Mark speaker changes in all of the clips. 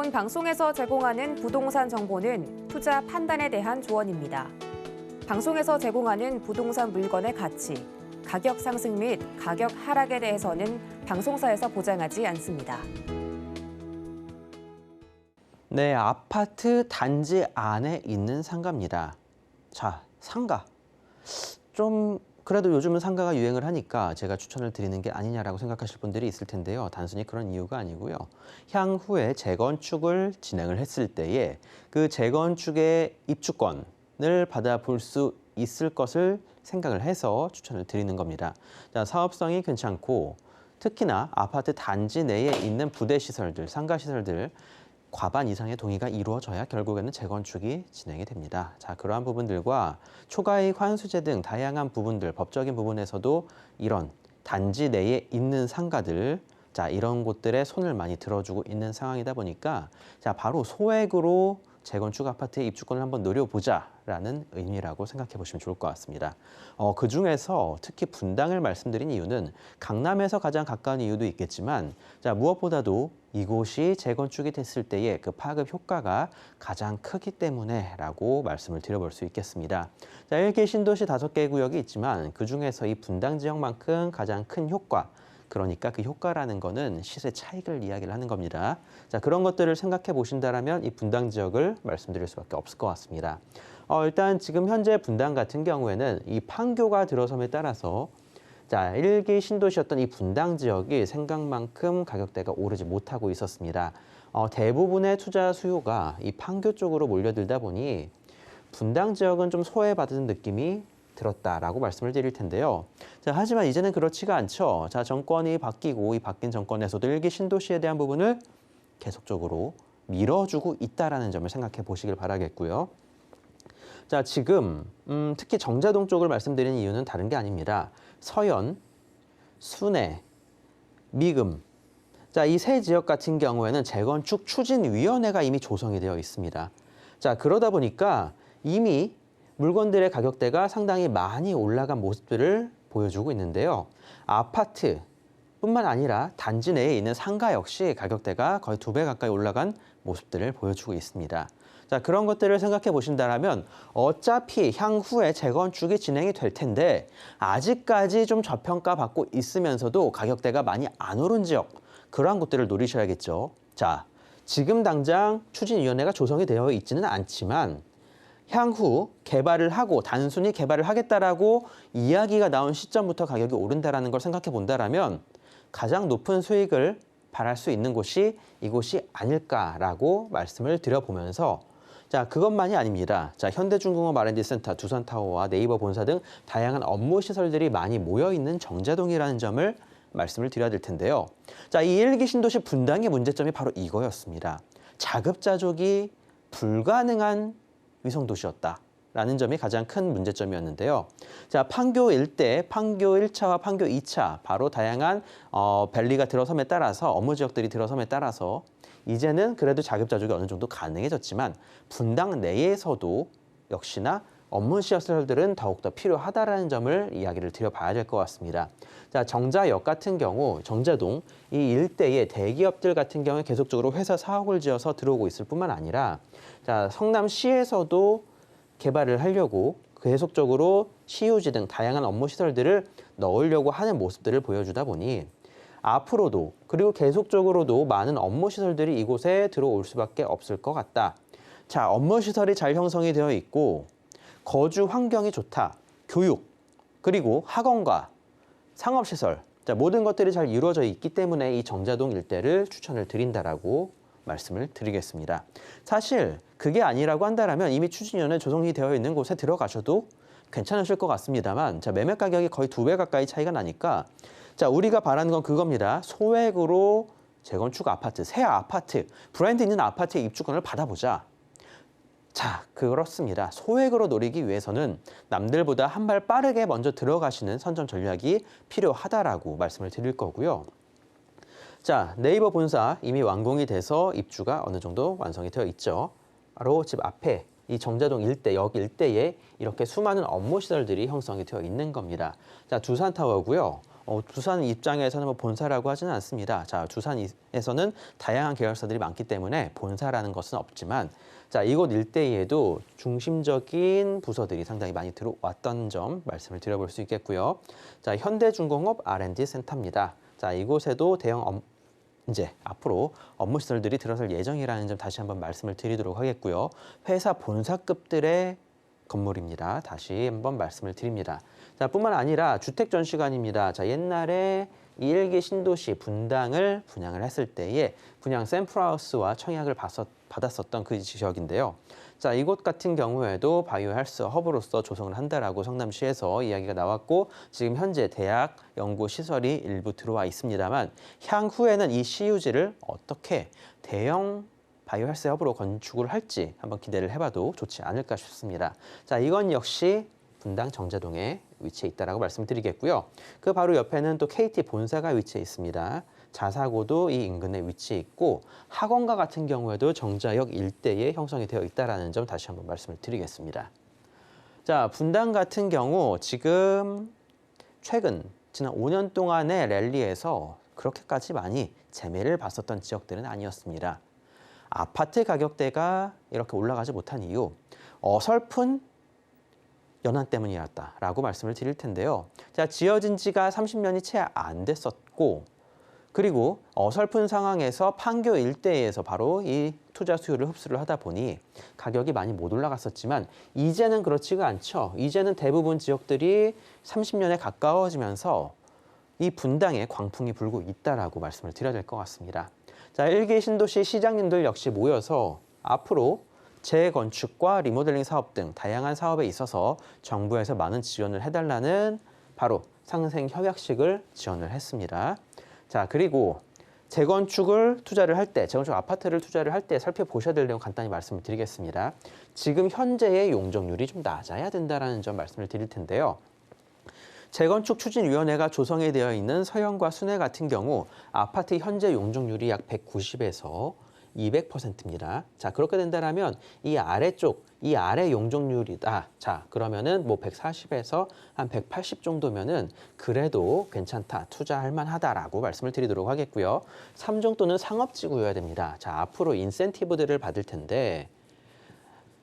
Speaker 1: 다음은 방송에서 제공하는 부동산 정보는 투자 판단에 대한 조언입니다. 방송에서 제공하는 부동산 물건의 가치, 가격 상승 및 가격 하락에 대해서는 방송사에서 보장하지 않습니다.
Speaker 2: 네, 아파트 단지 안에 있는 상가입니다. 자, 상가. 좀 그래도 요즘은 상가가 유행을 하니까 제가 추천을 드리는 게 아니냐라고 생각하실 분들이 있을 텐데요. 단순히 그런 이유가 아니고요. 향후에 재건축을 진행을 했을 때에 그 재건축의 입주권을 받아볼 수 있을 것을 생각을 해서 추천을 드리는 겁니다. 자, 사업성이 괜찮고 특히나 아파트 단지 내에 있는 부대 시설들, 상가 시설들 과반 이상의 동의가 이루어져야 결국에는 재건축이 진행이 됩니다. 자, 그러한 부분들과 초과이익 환수제 등 다양한 부분들, 법적인 부분에서도 이런 단지 내에 있는 상가들, 자, 이런 곳들에 손을 많이 들어주고 있는 상황이다 보니까 자, 바로 소액으로 재건축 아파트의 입주권을 한번 노려보자라는 의미라고 생각해 보시면 좋을 것 같습니다. 그중에서 특히 분당을 말씀드린 이유는 강남에서 가장 가까운 이유도 있겠지만 자, 무엇보다도 이곳이 재건축이 됐을 때의 그 파급 효과가 가장 크기 때문에라고 말씀을 드려볼 수 있겠습니다. 자, 1개 신도시 5개 구역이 있지만 그중에서 이 분당 지역만큼 가장 큰 효과, 그러니까 그 효과라는 거는 시세 차익을 이야기를 하는 겁니다. 자, 그런 것들을 생각해 보신다면 이 분당 지역을 말씀드릴 수밖에 없을 것 같습니다. 일단 지금 현재 분당 같은 경우에는 이 판교가 들어섬에 따라서 자, 1기 신도시였던 이 분당 지역이 생각만큼 가격대가 오르지 못하고 있었습니다. 대부분의 투자 수요가 이 판교 쪽으로 몰려들다 보니 분당 지역은 좀 소외받은 느낌이 들었다라고 말씀을 드릴 텐데요. 자, 하지만 이제는 그렇지가 않죠. 자, 정권이 바뀌고 이 바뀐 정권에서도 1기 신도시에 대한 부분을 계속적으로 밀어주고 있다라는 점을 생각해 보시길 바라겠고요. 자, 지금 특히 정자동 쪽을 말씀드리는 이유는 다른 게 아닙니다. 서현, 순회, 미금. 자, 이 세 지역 같은 경우에는 재건축 추진위원회가 이미 조성이 되어 있습니다. 자, 그러다 보니까 이미 물건들의 가격대가 상당히 많이 올라간 모습들을 보여주고 있는데요. 아파트뿐만 아니라 단지 내에 있는 상가 역시 가격대가 거의 2배 가까이 올라간 모습들을 보여주고 있습니다. 자, 그런 것들을 생각해 보신다면 어차피 향후에 재건축이 진행이 될 텐데 아직까지 좀 저평가받고 있으면서도 가격대가 많이 안 오른 지역, 그러한 곳들을 노리셔야겠죠. 자, 지금 당장 추진위원회가 조성이 되어 있지는 않지만 향후 개발을 하고 단순히 개발을 하겠다라고 이야기가 나온 시점부터 가격이 오른다라는 걸 생각해 본다라면 가장 높은 수익을 바랄 수 있는 곳이 이곳이 아닐까라고 말씀을 드려보면서 자, 그것만이 아닙니다. 자, 현대중공업 R&D센터, 두산타워와 네이버 본사 등 다양한 업무 시설들이 많이 모여있는 정자동이라는 점을 말씀을 드려야 될 텐데요. 자, 이 1기 신도시 분당의 문제점이 바로 이거였습니다. 자급자족이 불가능한 위성도시였다라는 점이 가장 큰 문제점이었는데요. 자, 판교 일대, 판교 1차와 판교 2차, 바로 다양한 밸리가 들어섬에 따라서 업무 지역들이 들어섬에 따라서 이제는 그래도 자급자족이 어느 정도 가능해졌지만 분당 내에서도 역시나 업무 시설들은 더욱더 필요하다라는 점을 이야기를 드려봐야 될 것 같습니다. 자, 정자역 같은 경우, 정자동 이 일대의 대기업들 같은 경우에 계속적으로 회사 사옥을 지어서 들어오고 있을 뿐만 아니라 자, 성남시에서도 개발을 하려고 계속적으로 시유지 등 다양한 업무 시설들을 넣으려고 하는 모습들을 보여주다 보니 앞으로도 그리고 계속적으로도 많은 업무 시설들이 이곳에 들어올 수밖에 없을 것 같다. 자, 업무 시설이 잘 형성이 되어 있고 거주 환경이 좋다. 교육, 그리고 학원과 상업시설, 자, 모든 것들이 잘 이루어져 있기 때문에 이 정자동 일대를 추천을 드린다라고 말씀을 드리겠습니다. 사실 그게 아니라고 한다면 이미 추진위원회 조성이 되어 있는 곳에 들어가셔도 괜찮으실 것 같습니다만 자, 매매 가격이 거의 2배 가까이 차이가 나니까 자, 우리가 바라는 건 그겁니다. 소액으로 재건축 아파트, 새 아파트, 브랜드 있는 아파트의 입주권을 받아보자. 자, 그렇습니다. 소액으로 노리기 위해서는 남들보다 한 발 빠르게 먼저 들어가시는 선점 전략이 필요하다라고 말씀을 드릴 거고요. 자, 네이버 본사 이미 완공이 돼서 입주가 어느 정도 완성이 되어 있죠. 바로 집 앞에 이 정자동 일대, 역 일대에 이렇게 수많은 업무 시설들이 형성이 되어 있는 겁니다. 자, 두산타워고요. 두산 입장에서는 뭐 본사라고 하지는 않습니다. 자, 두산에서는 다양한 계열사들이 많기 때문에 본사라는 것은 없지만 자, 이곳 일대에도 중심적인 부서들이 상당히 많이 들어왔던 점 말씀을 드려볼 수 있겠고요. 자, 현대중공업 R&D 센터입니다. 자, 이곳에도 이제 앞으로 업무 시설들이 들어설 예정이라는 점 다시 한번 말씀을 드리도록 하겠고요. 회사 본사급들의 건물입니다. 다시 한번 말씀을 드립니다. 자, 뿐만 아니라 주택 전시관입니다. 자, 옛날에 이 1기 신도시 분당을 분양을 했을 때에 분양 샘플하우스와 청약을 받았었던 그 지역인데요. 자, 이곳 같은 경우에도 바이오 헬스 허브로서 조성을 한다라고 성남시에서 이야기가 나왔고 지금 현재 대학 연구 시설이 일부 들어와 있습니다만 향후에는 이 CU지를 어떻게 대형 바이오 헬스 허브로 건축을 할지 한번 기대를 해봐도 좋지 않을까 싶습니다. 자, 이건 역시 분당 정자동에 위치해 있다라고 말씀드리겠고요. 그 바로 옆에는 또 KT 본사가 위치해 있습니다. 자사고도 이 인근에 위치해 있고 학원가 같은 경우에도 정자역 일대에 형성이 되어 있다는 점 다시 한번 말씀을 드리겠습니다. 자, 분당 같은 경우 지금 지난 5년 동안의 랠리에서 그렇게까지 많이 재매를 봤었던 지역들은 아니었습니다. 아파트 가격대가 이렇게 올라가지 못한 이유, 어설픈 연한 때문이었다라고 말씀을 드릴 텐데요. 자, 지어진 지가 30년이 채 안 됐었고 그리고 어설픈 상황에서 판교 일대에서 바로 이 투자 수요를 흡수를 하다 보니 가격이 많이 못 올라갔었지만 이제는 그렇지가 않죠. 이제는 대부분 지역들이 30년에 가까워지면서 이 분당에 광풍이 불고 있다라고 말씀을 드려야 될 것 같습니다. 자, 1기 신도시 시장님들 역시 모여서 앞으로 재건축과 리모델링 사업 등 다양한 사업에 있어서 정부에서 많은 지원을 해달라는 바로 상생 협약식을 지원을 했습니다. 자, 그리고 재건축을 투자를 할 때, 재건축 아파트를 투자를 할 때 살펴보셔야 될 내용 간단히 말씀을 드리겠습니다. 지금 현재의 용적률이 좀 낮아야 된다는 점 말씀을 드릴 텐데요. 재건축 추진위원회가 조성이 되어 있는 서현과 순회 같은 경우 아파트 현재 용적률이 약 190에서 200%입니다. 자, 그렇게 된다면 이 아래쪽, 이 아래 용적률이다. 자, 그러면은 뭐 140에서 한 180 정도면은 그래도 괜찮다, 투자할 만하다라고 말씀을 드리도록 하겠고요. 3종 또는 상업지구여야 됩니다. 자, 앞으로 인센티브들을 받을 텐데,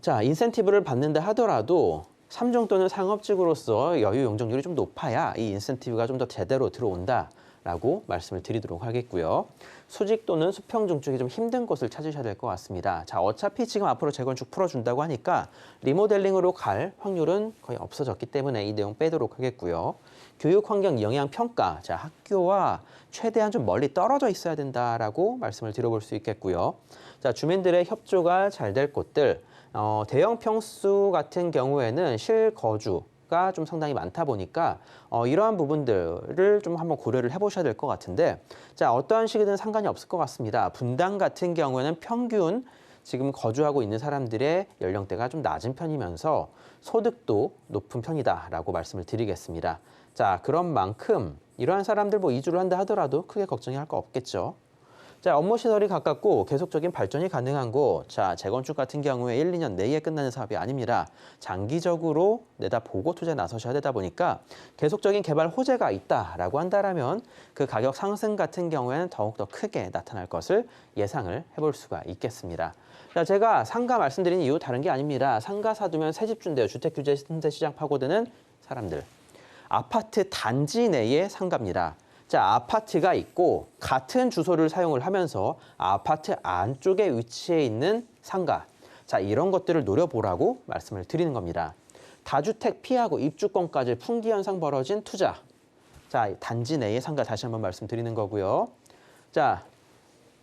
Speaker 2: 자, 인센티브를 받는다 하더라도 3종 또는 상업지구로서 여유 용적률이 좀 높아야 이 인센티브가 좀 더 제대로 들어온다라고 말씀을 드리도록 하겠고요. 수직 또는 수평 중쪽이 좀 힘든 곳을 찾으셔야 될 것 같습니다. 자, 어차피 지금 앞으로 재건축 풀어준다고 하니까 리모델링으로 갈 확률은 거의 없어졌기 때문에 이 내용 빼도록 하겠고요. 교육환경 영향평가, 자, 학교와 최대한 좀 멀리 떨어져 있어야 된다라고 말씀을 드려볼 수 있겠고요. 자, 주민들의 협조가 잘 될 곳들, 대형 평수 같은 경우에는 실거주가 좀 상당히 많다 보니까 이러한 부분들을 좀 한번 고려를 해보셔야 될 것 같은데, 자, 어떠한 시기든 상관이 없을 것 같습니다. 분당 같은 경우에는 평균 지금 거주하고 있는 사람들의 연령대가 좀 낮은 편이면서 소득도 높은 편이다라고 말씀을 드리겠습니다. 자, 그런 만큼 이러한 사람들 뭐 이주를 한다 하더라도 크게 걱정이 할 거 없겠죠. 자, 업무 시설이 가깝고 계속적인 발전이 가능한 곳. 자, 재건축 같은 경우에 1, 2년 내에 끝나는 사업이 아닙니다. 장기적으로 내다보고 투자에 나서셔야 되다 보니까 계속적인 개발 호재가 있다라고 한다면 그 가격 상승 같은 경우에는 더욱더 크게 나타날 것을 예상을 해볼 수가 있겠습니다. 자, 제가 상가 말씀드린 이유 다른 게 아닙니다. 상가 사두면 새집 준대요. 주택 규제 신세 시장 파고드는 사람들. 아파트 단지 내의 상가입니다. 자, 아파트가 있고 같은 주소를 사용을 하면서 아파트 안쪽에 위치해 있는 상가. 자, 이런 것들을 노려보라고 말씀을 드리는 겁니다. 다주택 피하고 입주권까지 풍기 현상 벌어진 투자. 자, 단지 내의 상가 다시 한번 말씀드리는 거고요. 자,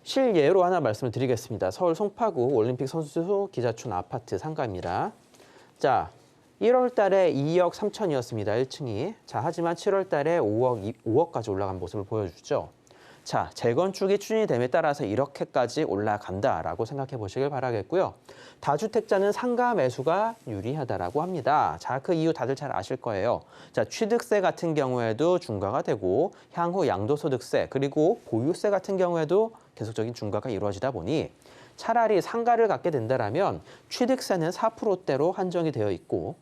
Speaker 2: 실예로 하나 말씀을 드리겠습니다. 서울 송파구 올림픽 선수소 기자촌 아파트 상가입니다. 자, 1월 달에 2억 3천이었습니다. 1층이. 자, 하지만 7월 달에 5억까지 올라간 모습을 보여주죠. 자, 재건축이 추진이 됨에 따라서 이렇게까지 올라간다라고 생각해 보시길 바라겠고요. 다주택자는 상가 매수가 유리하다라고 합니다. 자, 그 이유 다들 잘 아실 거예요. 자, 취득세 같은 경우에도 중과가 되고 향후 양도소득세 그리고 보유세 같은 경우에도 계속적인 중과가 이루어지다 보니 차라리 상가를 갖게 된다면 취득세는 4%대로 한정이 되어 있고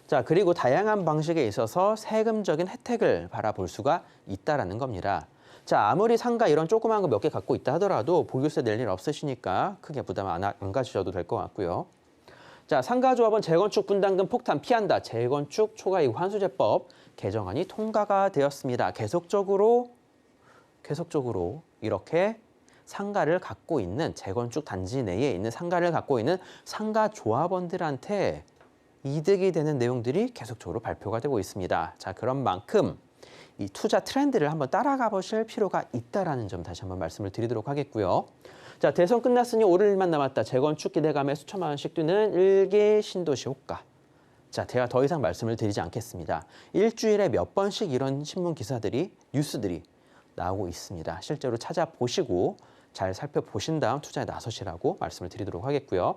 Speaker 2: 자, 그리고 다양한 방식에 있어서 세금적인 혜택을 바라볼 수가 있다라는 겁니다. 자, 아무리 상가 이런 조그만 거 몇 개 갖고 있다 하더라도 보유세 낼 일 없으시니까 크게 부담 안 가지셔도 될 것 같고요. 자, 상가조합원 재건축 분담금 폭탄 피한다. 재건축 초과이익 환수제법 개정안이 통과가 되었습니다. 계속적으로 이렇게 상가를 갖고 있는 재건축 단지 내에 있는 상가를 갖고 있는 상가 조합원들한테 이득이 되는 내용들이 계속적으로 발표가 되고 있습니다. 자, 그런 만큼 이 투자 트렌드를 한번 따라가 보실 필요가 있다라는 점 다시 한번 말씀을 드리도록 하겠고요. 자, 대선 끝났으니 오를 일만 남았다. 재건축 기대감에 수천만 원씩 뛰는 일개 신도시 호가. 자, 제가 더 이상 말씀을 드리지 않겠습니다. 일주일에 몇 번씩 이런 신문 기사들이, 뉴스들이 나오고 있습니다. 실제로 찾아보시고 잘 살펴보신 다음 투자에 나서시라고 말씀을 드리도록 하겠고요.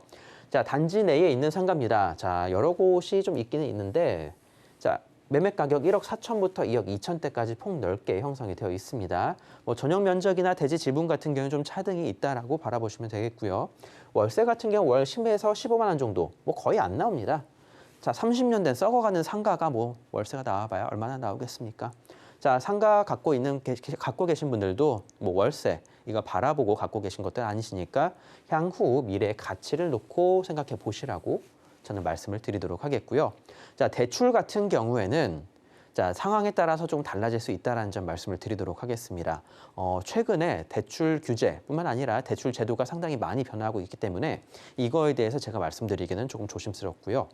Speaker 2: 자, 단지 내에 있는 상가입니다. 자, 여러 곳이 좀 있기는 있는데, 자, 매매 가격 1억 4천부터 2억 2천대까지 폭넓게 형성이 되어 있습니다. 뭐 전용 면적이나 대지 지분 같은 경우는 좀 차등이 있다라고 바라보시면 되겠고요. 월세 같은 경우 월 10에서 15만 원 정도, 뭐 거의 안 나옵니다. 자, 30년 된 썩어가는 상가가 뭐 월세가 나와봐야 얼마나 나오겠습니까? 자, 상가 갖고 계신 분들도 뭐 월세 이거 바라보고 갖고 계신 것들 아니시니까 향후 미래의 가치를 놓고 생각해 보시라고 저는 말씀을 드리도록 하겠고요. 자, 대출 같은 경우에는 자, 상황에 따라서 좀 달라질 수 있다는 점 말씀을 드리도록 하겠습니다. 최근에 대출 규제뿐만 아니라 대출 제도가 상당히 많이 변화하고 있기 때문에 이거에 대해서 제가 말씀드리기는 조금 조심스럽고요.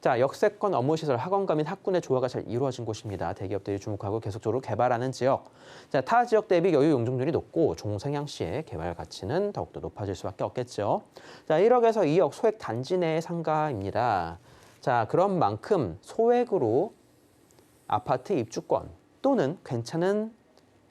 Speaker 2: 자, 역세권 업무시설 학원가 및 학군의 조화가 잘 이루어진 곳입니다. 대기업들이 주목하고 계속적으로 개발하는 지역. 자, 타 지역 대비 여유 용적률이 높고 종생향시의 개발 가치는 더욱더 높아질 수밖에 없겠죠. 자, 1억에서 2억 소액 단지 내의 상가입니다. 자, 그런 만큼 소액으로 아파트 입주권 또는 괜찮은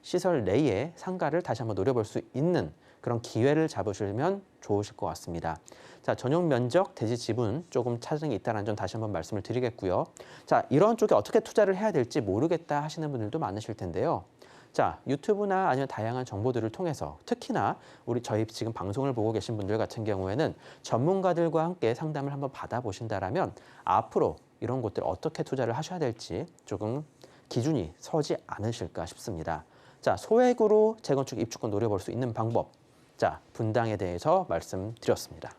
Speaker 2: 시설 내의 상가를 다시 한번 노려볼 수 있는 그런 기회를 잡으시면 좋으실 것 같습니다. 자, 전용 면적, 대지 지분 조금 차등이 있다는 점 다시 한번 말씀을 드리겠고요. 자, 이런 쪽에 어떻게 투자를 해야 될지 모르겠다 하시는 분들도 많으실 텐데요. 자, 유튜브나 아니면 다양한 정보들을 통해서 특히나 저희 지금 방송을 보고 계신 분들 같은 경우에는 전문가들과 함께 상담을 한번 받아보신다라면 앞으로 이런 곳들 어떻게 투자를 하셔야 될지 조금 기준이 서지 않으실까 싶습니다. 자, 소액으로 재건축 입주권 노려볼 수 있는 방법. 자, 분당에 대해서 말씀드렸습니다.